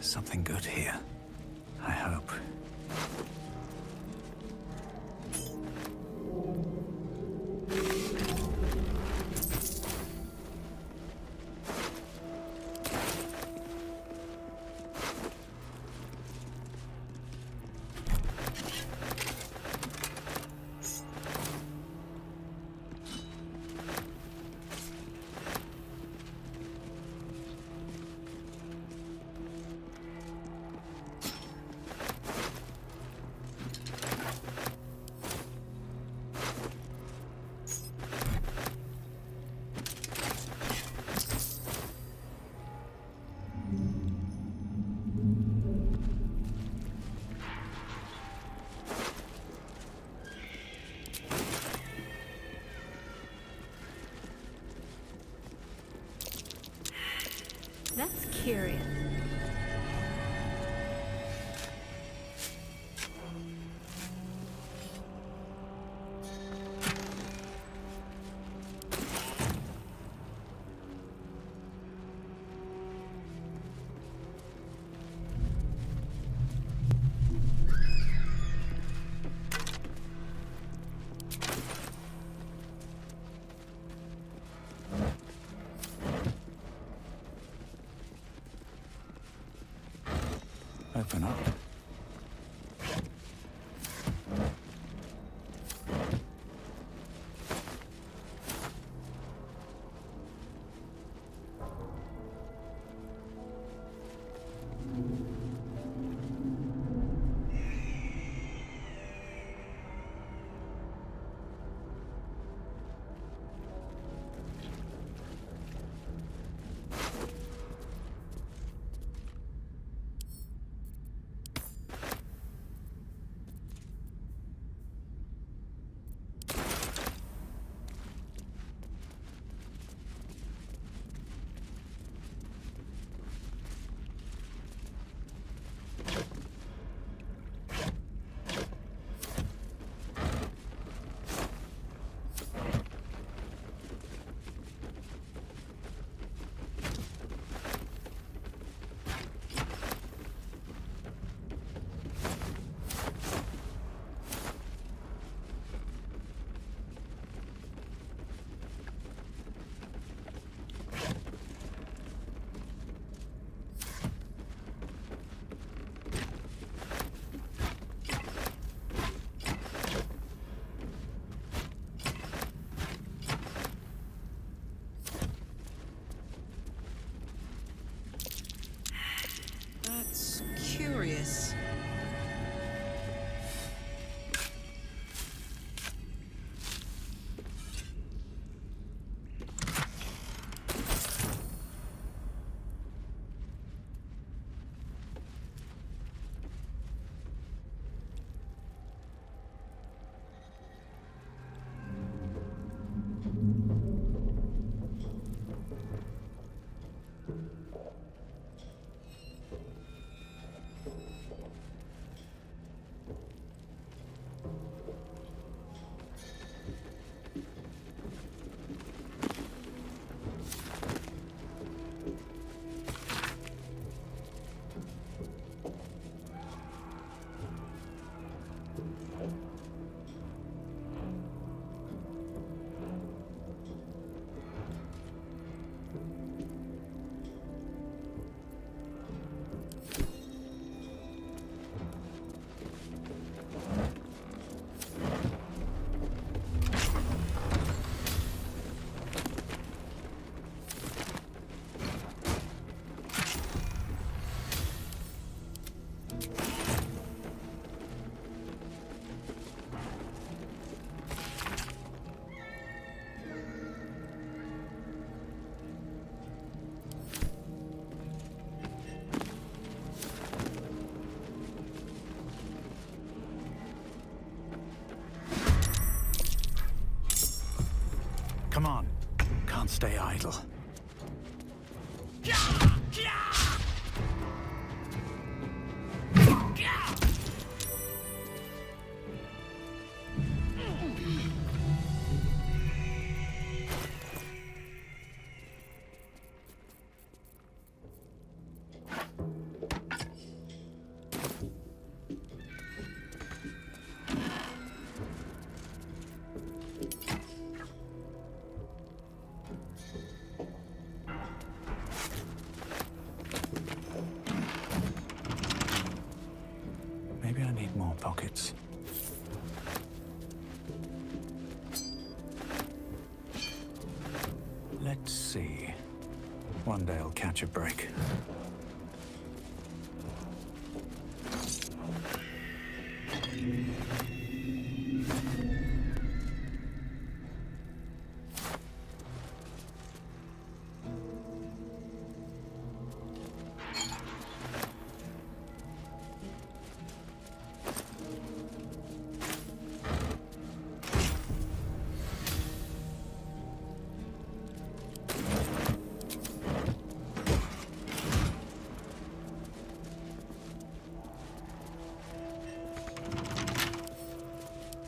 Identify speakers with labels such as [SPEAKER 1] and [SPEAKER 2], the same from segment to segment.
[SPEAKER 1] Something good here. I hope.
[SPEAKER 2] That's curious.
[SPEAKER 1] Open up.
[SPEAKER 3] That's curious.
[SPEAKER 1] Come on. Can't stay idle. pockets. Let's see. One day I'll catch a break.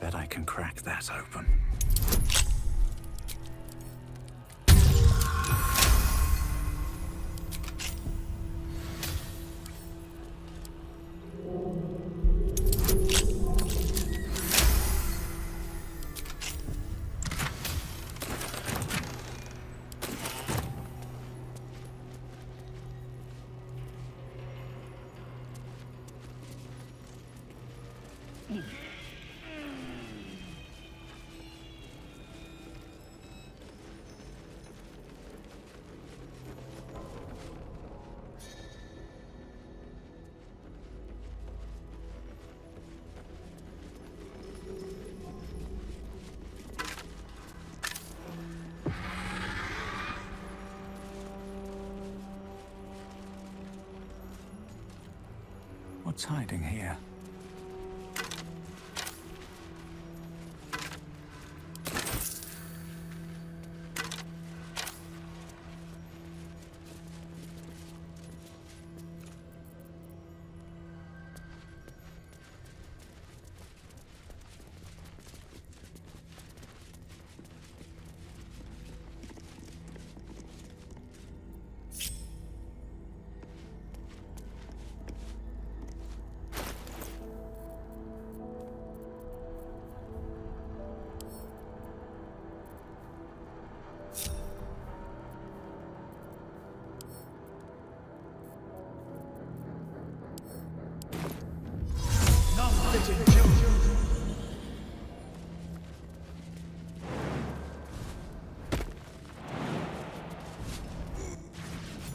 [SPEAKER 1] Bet I can crack that open. What's hiding here?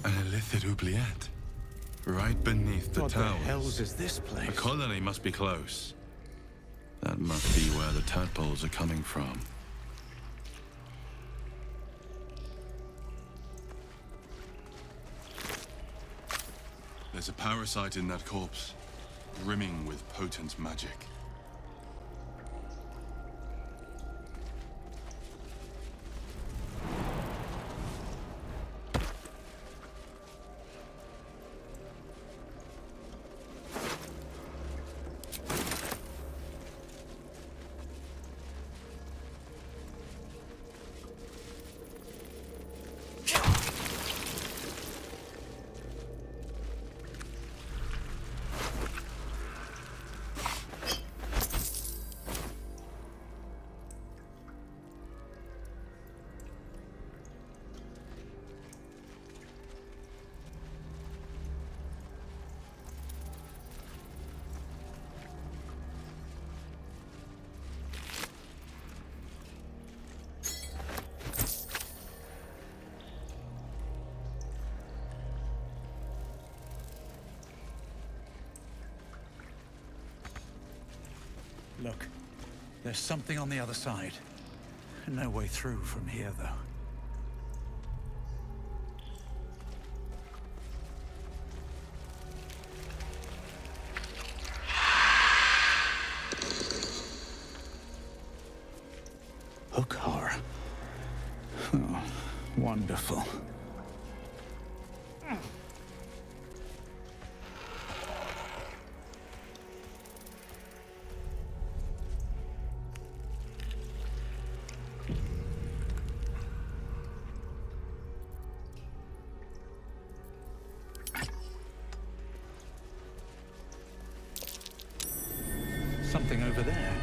[SPEAKER 4] An illithid oubliette. Right beneath the
[SPEAKER 1] What the
[SPEAKER 4] towers.
[SPEAKER 1] hells is this place?
[SPEAKER 4] A colony must be close. That must be where the tadpoles are coming from. There's a parasite in that corpse, brimming with potent magic.
[SPEAKER 1] Look, there's something on the other side. No way through from here, though. Hookar. Oh, wonderful. Something over there.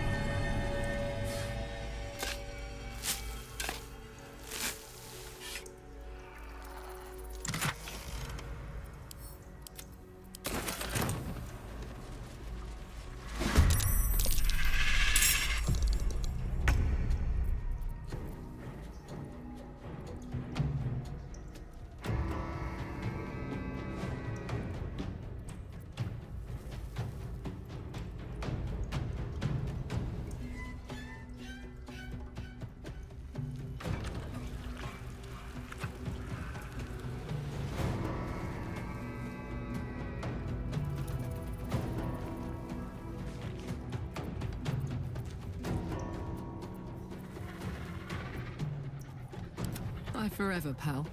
[SPEAKER 5] Forever, pal.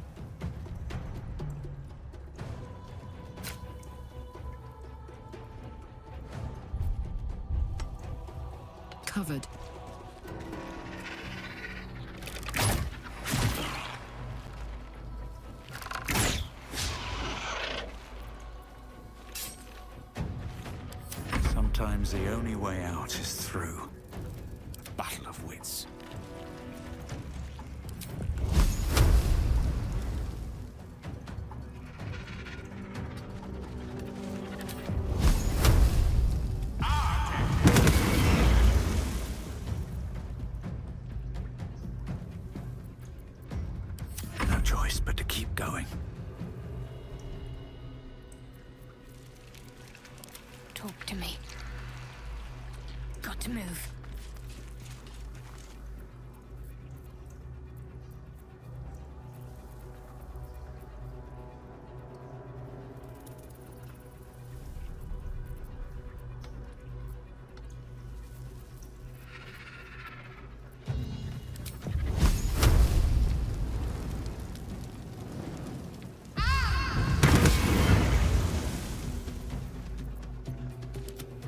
[SPEAKER 5] Covered.
[SPEAKER 1] Sometimes the only way out is through. A battle of wits. No choice but to keep going.
[SPEAKER 2] Talk to me. Got to move.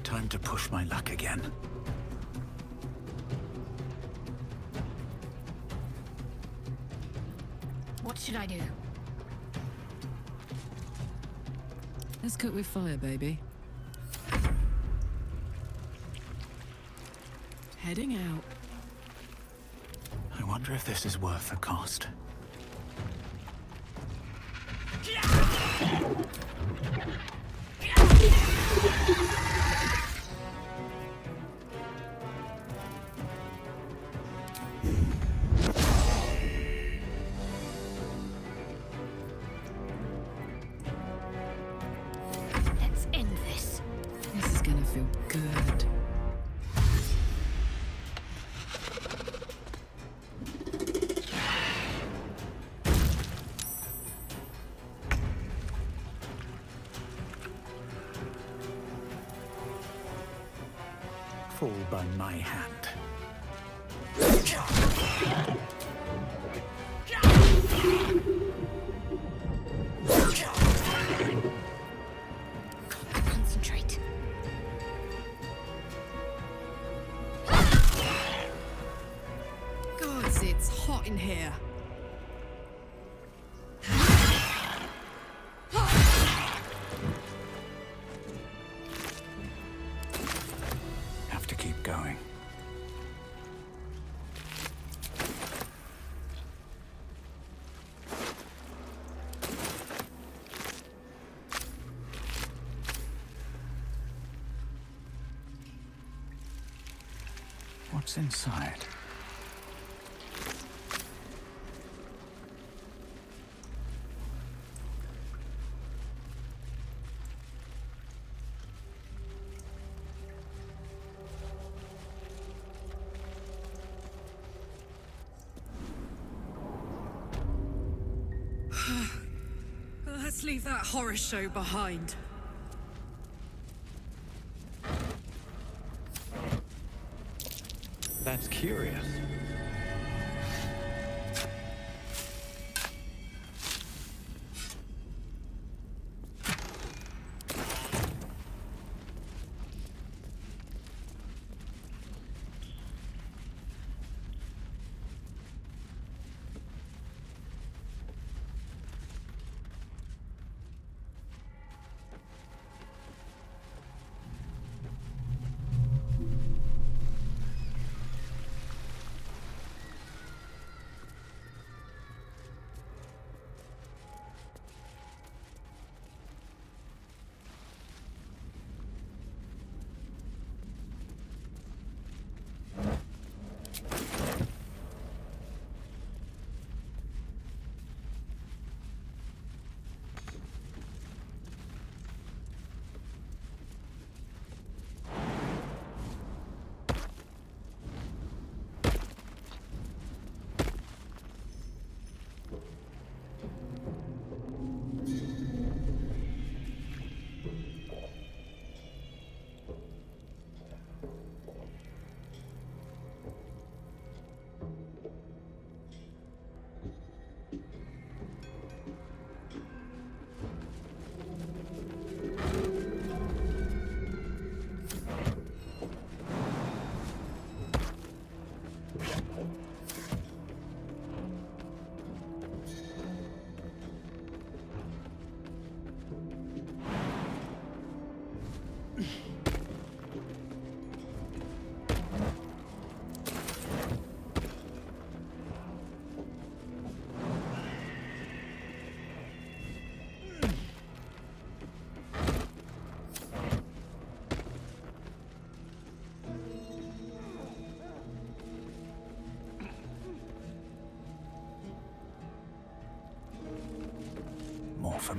[SPEAKER 1] Time to push my luck again.
[SPEAKER 2] What should I do?
[SPEAKER 5] Let's cook with fire, baby. Heading out.
[SPEAKER 1] I wonder if this is worth the cost.
[SPEAKER 2] Let's end this.
[SPEAKER 5] This is gonna feel good.
[SPEAKER 1] Fall by my hand.
[SPEAKER 2] Concentrate.
[SPEAKER 5] Gods, it's hot in here.
[SPEAKER 1] Have to keep going. What's inside?
[SPEAKER 5] Let's leave that horror show behind.
[SPEAKER 1] That's curious.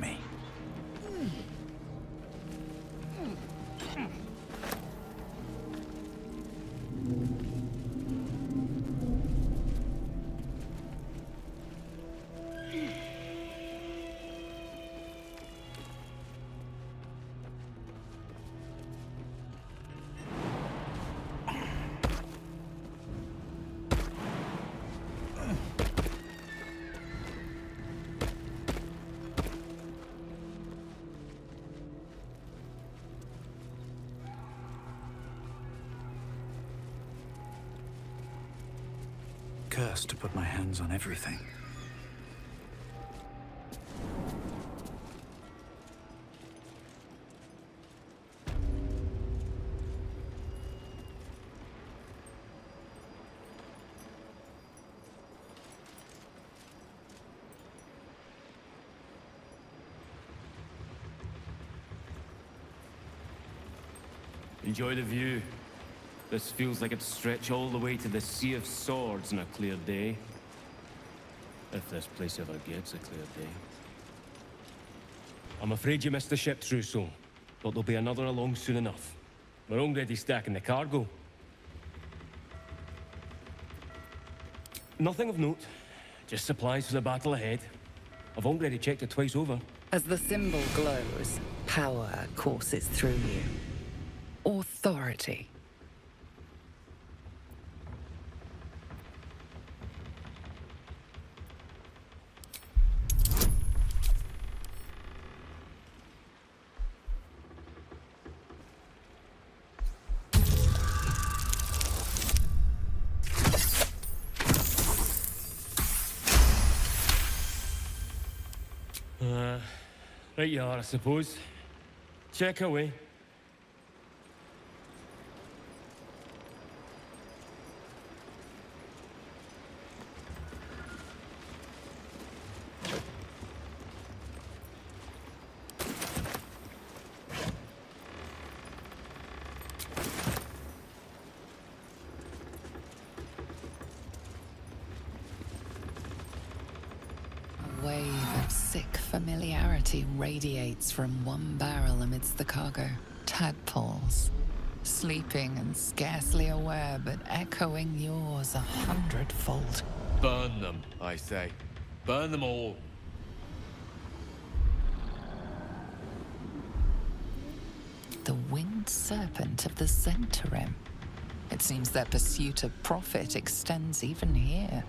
[SPEAKER 1] me. Cursed to put my hands on everything.
[SPEAKER 6] Enjoy the view. This feels like it'd stretch all the way to the Sea of Swords on a clear day. If this place ever gets a clear day. I'm afraid you missed the ship, Trousseau, but there'll be another along soon enough. We're already stacking the cargo. Nothing of note, just supplies for the battle ahead. I've already checked it twice over.
[SPEAKER 7] As the symbol glows, power courses through you. Authority.
[SPEAKER 6] Right you are, I suppose. Check away.
[SPEAKER 7] A wave of sick familiarity radiates from one barrel amidst the cargo. Tadpoles, sleeping and scarcely aware, but echoing yours 100-fold.
[SPEAKER 6] Burn them, I say. Burn them all.
[SPEAKER 7] The winged serpent of the Centarim. It seems their pursuit of profit extends even here.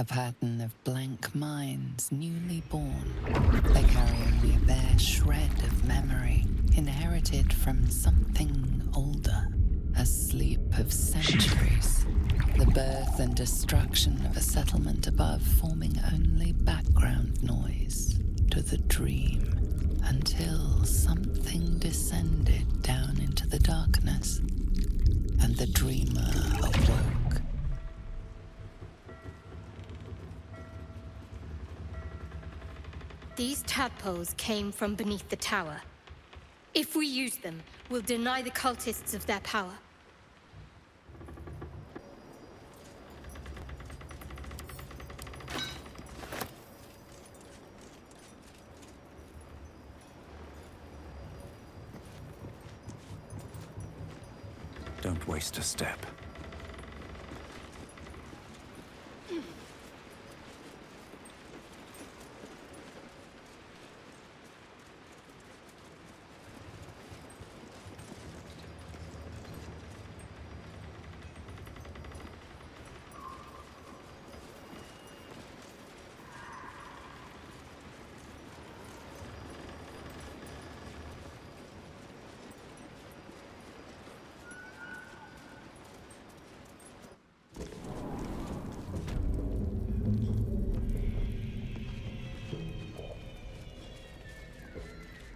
[SPEAKER 7] A pattern of blank minds, newly born. They carry only a bare shred of memory, inherited from something older. A sleep of centuries. The birth and destruction of a settlement above forming only background noise to the dream. Until something descended down into the darkness, and the dreamer awoke.
[SPEAKER 2] These tadpoles came from beneath the tower. If we use them, we'll deny the cultists of their power.
[SPEAKER 1] Don't waste a step.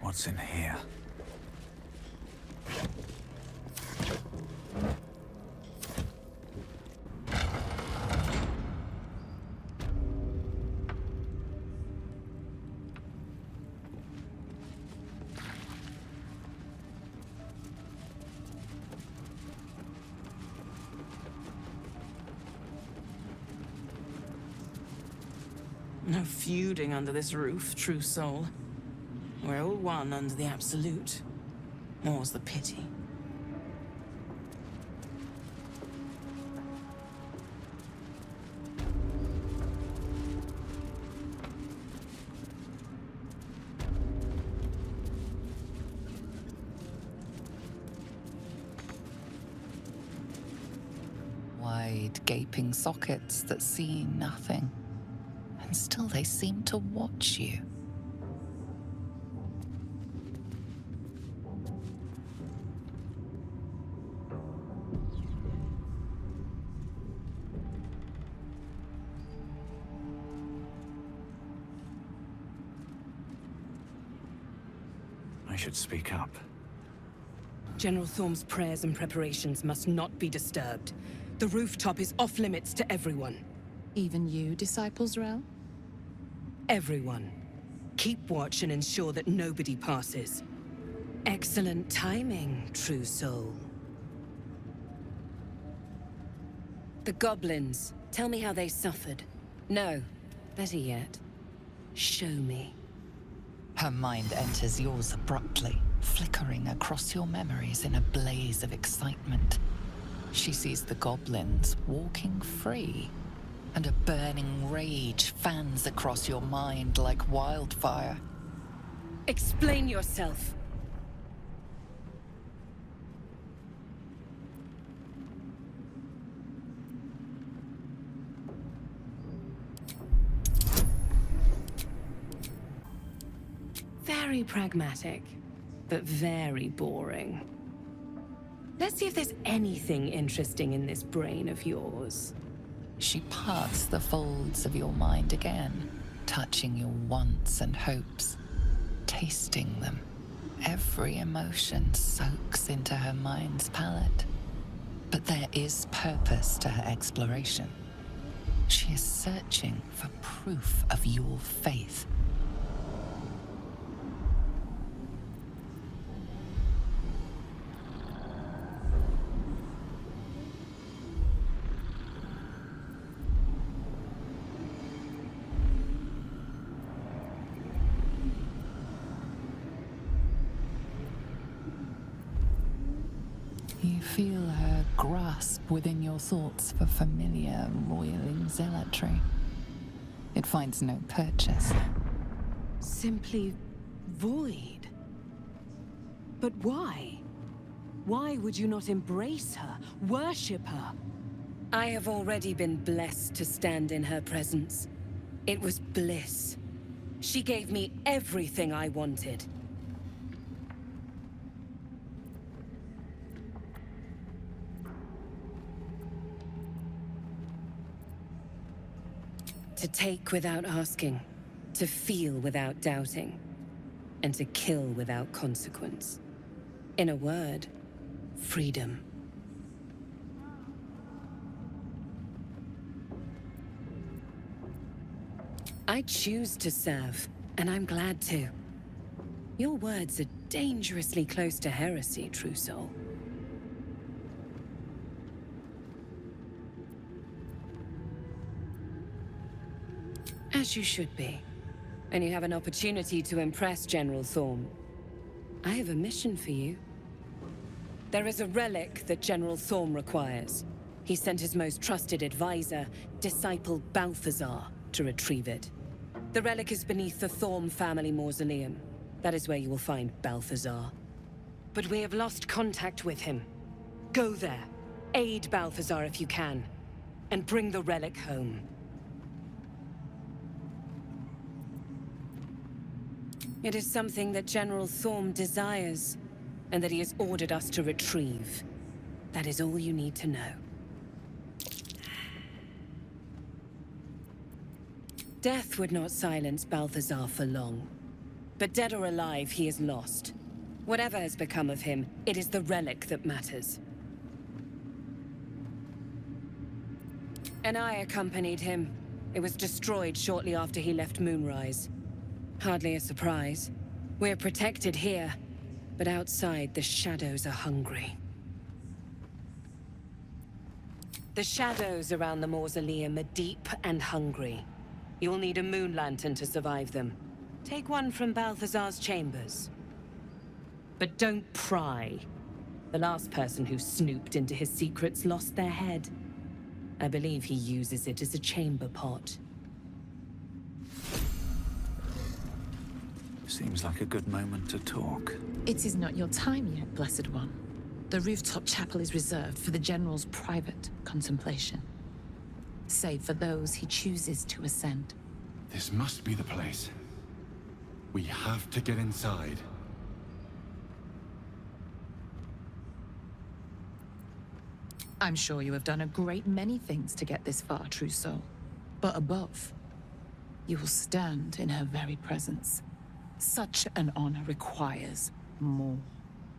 [SPEAKER 1] What's in here?
[SPEAKER 3] No feuding under this roof, true soul. We're all one under the Absolute. More's the pity.
[SPEAKER 7] Wide, gaping sockets that see nothing, and still they seem to watch you.
[SPEAKER 1] I should speak up.
[SPEAKER 5] General Thorm's prayers and preparations must not be disturbed. The rooftop is off limits to everyone.
[SPEAKER 8] Even you, Disciples Rel?
[SPEAKER 5] Everyone. Keep watch and ensure that nobody passes. Excellent timing, true soul. The goblins. Tell me how they suffered. No, better yet, show me.
[SPEAKER 7] Her mind enters yours abruptly, flickering across your memories in a blaze of excitement. She sees the goblins walking free, and a burning rage fans across your mind like wildfire.
[SPEAKER 5] Explain yourself. Very pragmatic, but very boring. Let's see if there's anything interesting in this brain of yours.
[SPEAKER 7] She parts the folds of your mind again, touching your wants and hopes, tasting them. Every emotion soaks into her mind's palate. But there is purpose to her exploration. She is searching for proof of your faith. You feel her grasp within your thoughts for familiar, roiling zealotry. It finds no purchase.
[SPEAKER 5] Simply void. But why? Why would you not embrace her, worship her? I have already been blessed to stand in her presence. It was bliss. She gave me everything I wanted. To take without asking, to feel without doubting, and to kill without consequence. In a word, freedom. I choose to serve, and I'm glad to. Your words are dangerously close to heresy, true soul. As you should be. And you have an opportunity to impress General Thorm. I have a mission for you. There is a relic that General Thorm requires. He sent his most trusted advisor, Disciple Balthazar, to retrieve it. The relic is beneath the Thorm family mausoleum. That is where you will find Balthazar. But we have lost contact with him. Go there, aid Balthazar if you can, and bring the relic home. It is something that General Thorm desires, and that he has ordered us to retrieve. That is all you need to know. Death would not silence Balthazar for long. But dead or alive, he is lost. Whatever has become of him, it is the relic that matters. And I accompanied him. It was destroyed shortly after he left Moonrise. Hardly a surprise. We're protected here, but outside the shadows are hungry. The shadows around the mausoleum are deep and hungry. You'll need a moon lantern to survive them. Take one from Balthazar's chambers. But don't pry. The last person who snooped into his secrets lost their head. I believe he uses it as a chamber pot.
[SPEAKER 1] Seems like a good moment to talk.
[SPEAKER 8] It is not your time yet, Blessed One. The rooftop chapel is reserved for the General's private contemplation, save for those he chooses to ascend.
[SPEAKER 4] This must be the place. We have to get inside.
[SPEAKER 8] I'm sure you have done a great many things to get this far, true soul. But above, you will stand in her very presence. Such an honor requires more.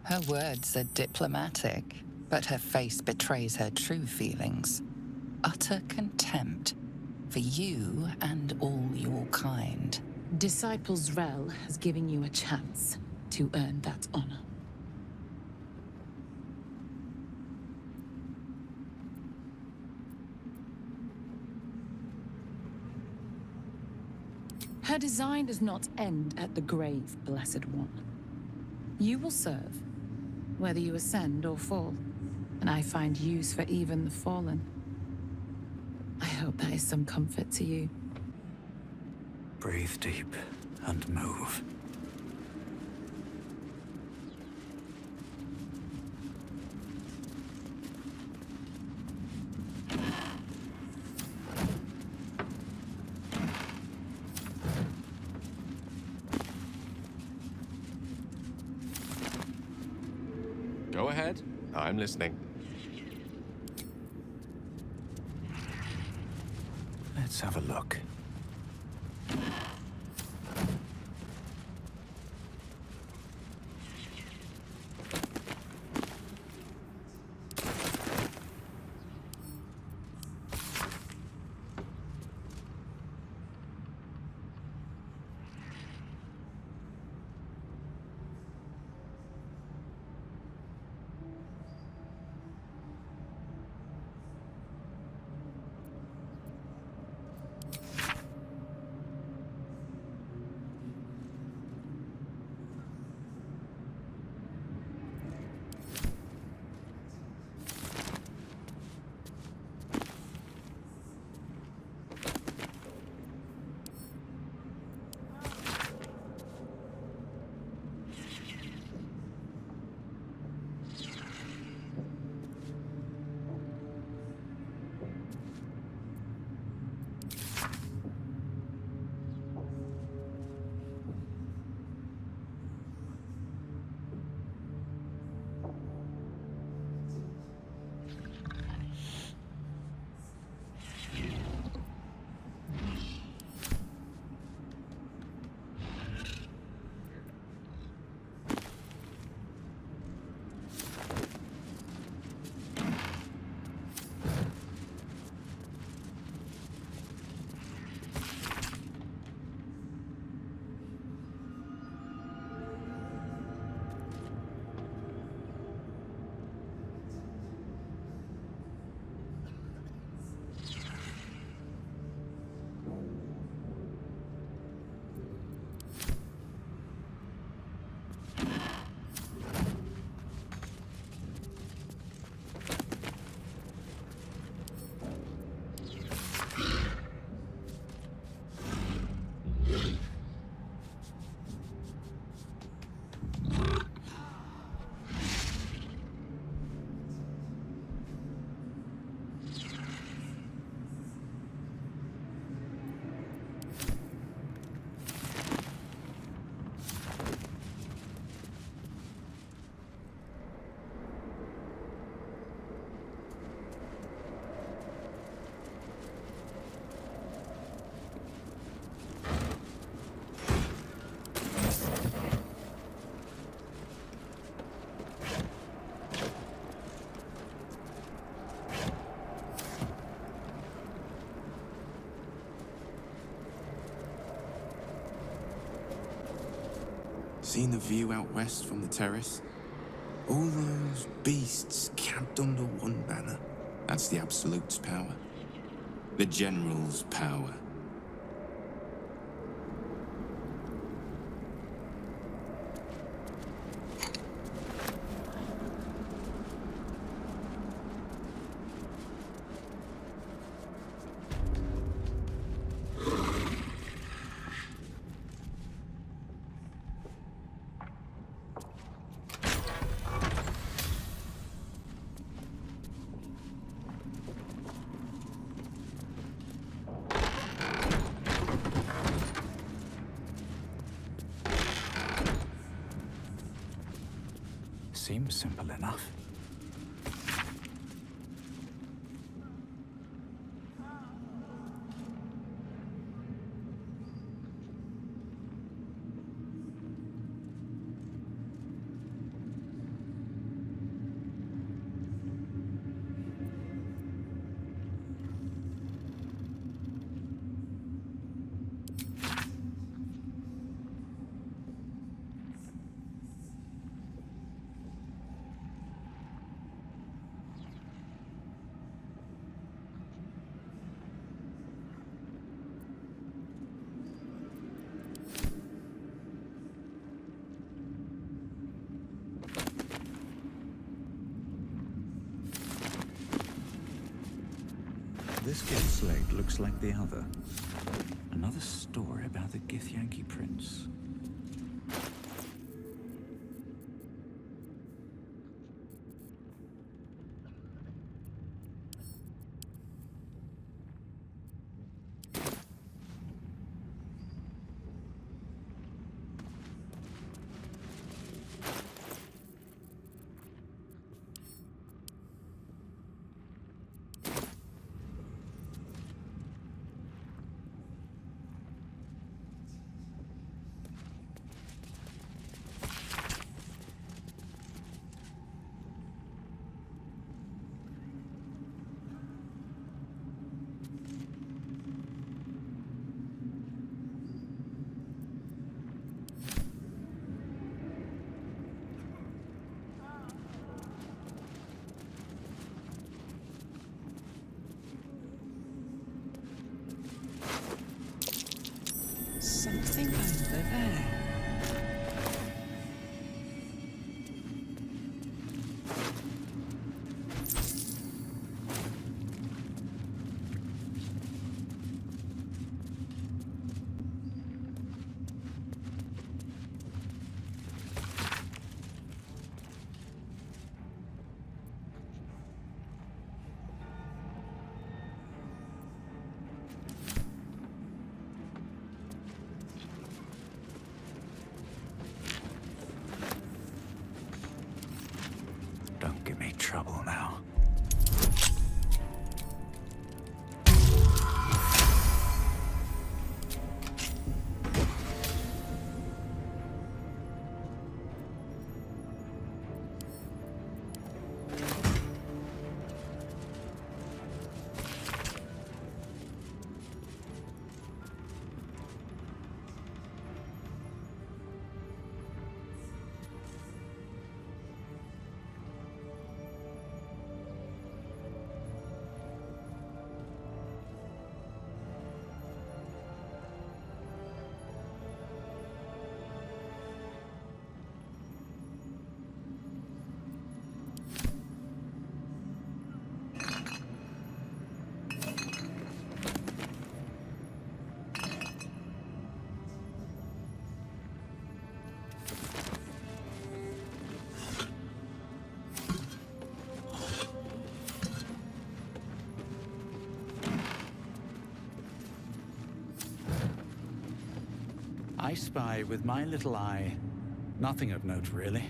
[SPEAKER 7] Her words are diplomatic, but her face betrays her true feelings. Utter contempt for you and all your kind.
[SPEAKER 8] Disciples Rel has given you a chance to earn that honor. Her design does not end at the grave, Blessed One. You will serve, whether you ascend or fall, and I find use for even the fallen. I hope that is some comfort to you.
[SPEAKER 1] Breathe deep and move.
[SPEAKER 9] Go ahead. I'm listening.
[SPEAKER 1] Let's have a look.
[SPEAKER 10] Seen the view out west from the terrace? All those beasts camped under one banner. That's the Absolute's power. The General's power.
[SPEAKER 1] seems simple enough. This gift slate looks like the other. Another story about the Githyanki prince.
[SPEAKER 5] Something over there.
[SPEAKER 1] Don't give me trouble now. I spy with my little eye. Nothing of note, really.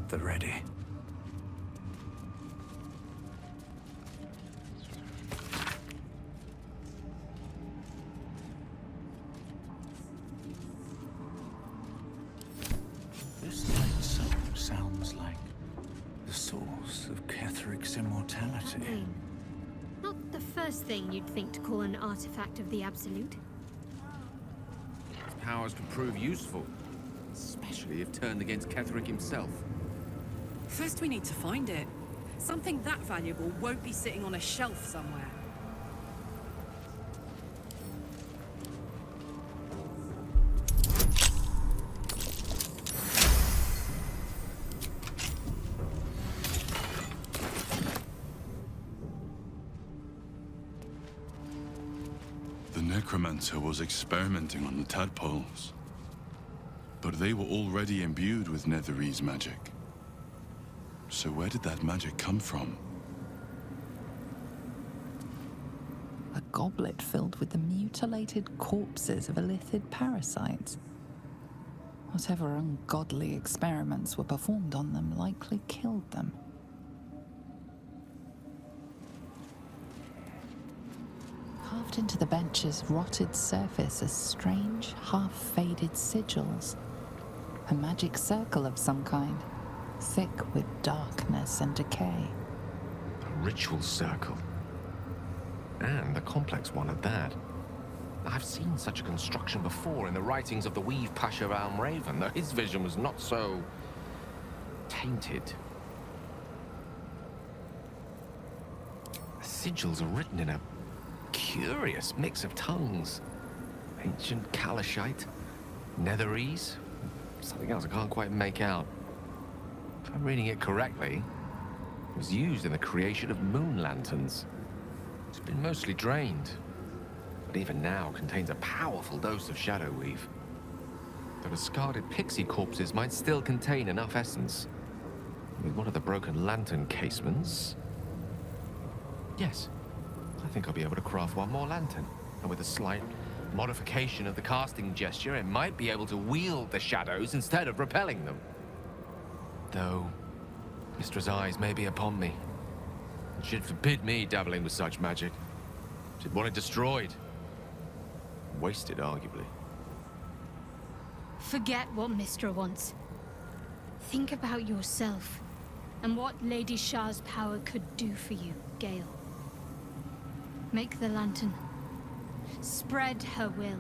[SPEAKER 1] at the ready. This light song sounds like the source of Ketheric's immortality.
[SPEAKER 2] Not the first thing you'd think to call an artifact of the Absolute.
[SPEAKER 9] His powers could prove useful, especially if turned against Ketheric himself.
[SPEAKER 11] First we need to find it. Something that valuable won't be sitting on a shelf somewhere.
[SPEAKER 4] The necromancer was experimenting on the tadpoles. But they were already imbued with Netherese magic. So where did that magic come from?
[SPEAKER 7] A goblet filled with the mutilated corpses of illithid parasites. Whatever ungodly experiments were performed on them likely killed them. Carved into the bench's rotted surface are strange, half-faded sigils. A magic circle of some kind, thick with darkness and decay.
[SPEAKER 9] A ritual circle. And a complex one at that. I've seen such a construction before in the writings of the Weave Pasha Raven, though his vision was not so tainted. The sigils are written in a curious mix of tongues. Ancient Kalashite, Netherese, something else I can't quite make out. If I'm reading it correctly, it was used in the creation of moon lanterns. It's been mostly drained, but even now contains a powerful dose of shadow weave. The discarded pixie corpses might still contain enough essence. With one of the broken lantern casements... Yes, I think I'll be able to craft one more lantern. And with a slight modification of the casting gesture, it might be able to wield the shadows instead of repelling them. Though, Mistra's eyes may be upon me. And she'd forbid me dabbling with such magic. She'd want it destroyed. Wasted, arguably.
[SPEAKER 2] Forget what Mistra wants. Think about yourself, and what Lady Shah's power could do for you, Gale. Make the lantern. Spread her will.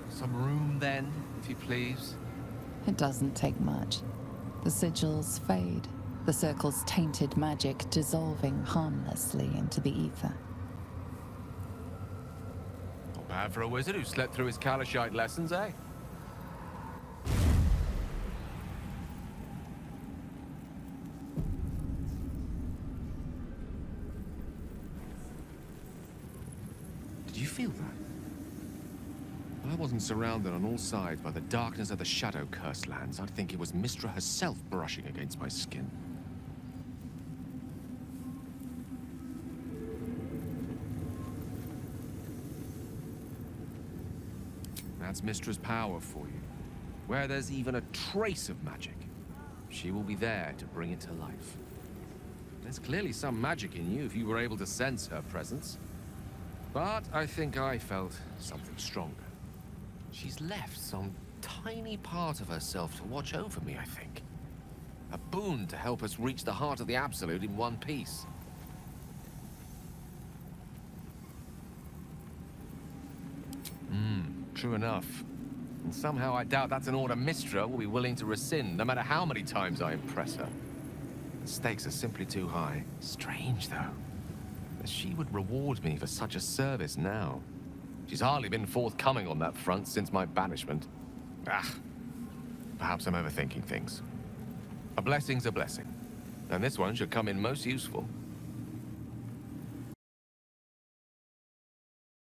[SPEAKER 9] Some room, then, if you please.
[SPEAKER 7] It doesn't take much. The sigils fade, the circle's tainted magic dissolving harmlessly into the ether.
[SPEAKER 9] Not bad for a wizard who slept through his Kalashite lessons, eh? Did you feel that? If I wasn't surrounded on all sides by the darkness of the Shadow-cursed lands, I'd think it was Mistra herself brushing against my skin. That's Mistra's power for you. Where there's even a trace of magic, she will be there to bring it to life. There's clearly some magic in you if you were able to sense her presence. But I think I felt something stronger. She's left some tiny part of herself to watch over me, I think. A boon to help us reach the heart of the Absolute in one piece. True enough. And somehow I doubt that's an order Mistra will be willing to rescind, no matter how many times I impress her. The stakes are simply too high. Strange, though, that she would reward me for such a service now. She's hardly been forthcoming on that front since my banishment. Perhaps I'm overthinking things. A blessing's a blessing, and this one should come in most useful.